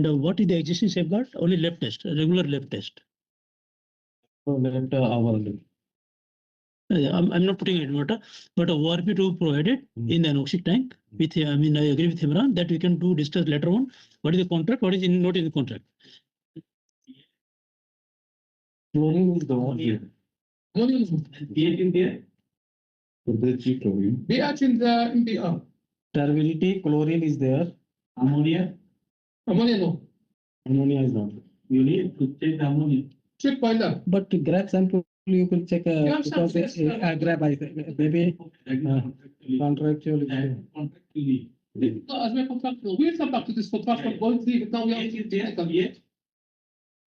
And what is the existing safeguard? Only lab test, regular lab test. So let our I'm not putting it in water, but ORP to provide it in the anoxic tank. With I mean, I agree with Imran that we can do discuss later on. What is the contract? What is not in the contract? chlorine is the one here. pH in there. So the chlorine. pH in the MBR. Turbidity, chlorine is there. Ammonia. Ammonia no. Ammonia is not. You need to check the ammonia. Check by lab. But grab sample you could check have because some- it's grab I maybe contractual issue. Contractually. No, as my contractor, we'll come back to this contractor. Don't leave it now. We pH have is there. pH.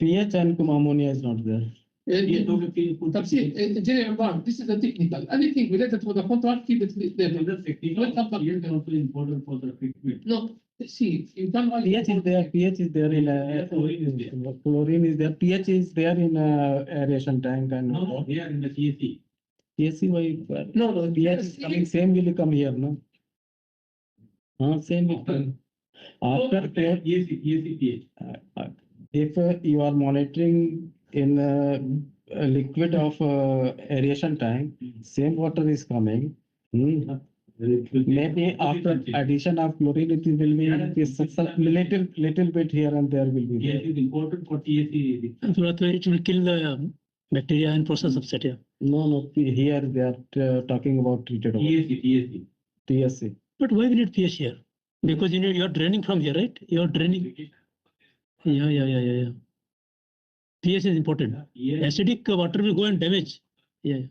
pH and ammonia is not there. pH of the field put Tafsir, engineer environment, this is the technical. Anything related to the contract, keep it there. Another technical. We'll come back. pH is also important for the treatment. No, see, you can. pH is there. pH is there in chlorine is there. pH is there in aeration tank and No, they are in the CSC. CSC why No, pH is coming same will come here no. Same will come. After CSC pH. if you are monitoring in a liquid of aeration tank, same water is coming. Maybe after addition of chlorine, it will be little bit here and there will be pH there. is important for TSC. So that way it will kill the bacteria and process upset. Yeah. No, here they are talking about treated water. TSC. TSC. But why we need pH here? Because you are draining from here, right? You are draining. Yeah. pH is important. Acidic water will go and damage. Yeah.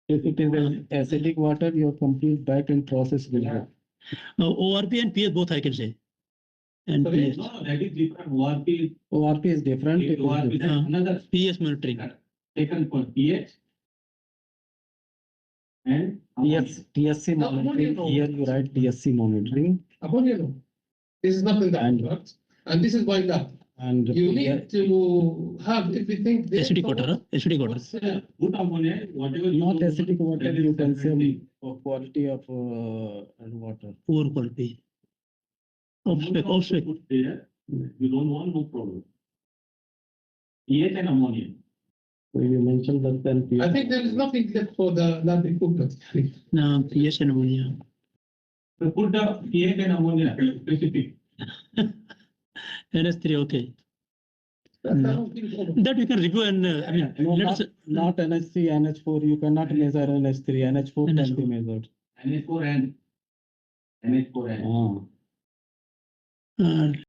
If it is an acidic water, your complete back end process will go. Now ORP and pH both I can say. And Sorry? pH. No, that is different. ORP. ORP is different. ORP is another pH monitoring. taken for pH. And Yes, TSC No, monitoring. no. Here you write TSC monitoring Ammonia no. This is not in the And- contract. And this is by lab. and You need to have everything there. Acidic water, huh? Acidic water. good ammonia, whatever. not acidic water that is you separate consume thing. for quality of water. Poor quality. Ammonia Obspec, also obspec. put there. You don't want, no problem. pH and ammonia. So you mentioned that then. I think there is nothing left for the lab equipment. No, pH and ammonia. So put the pH and ammonia specific. NS3, okay. That's I don't think so. That we can review and I mean, No, let us. not NH3, NH4. You cannot measure NH3. NH4 can be NH4. measured. NH4 and NH4 and. Ah.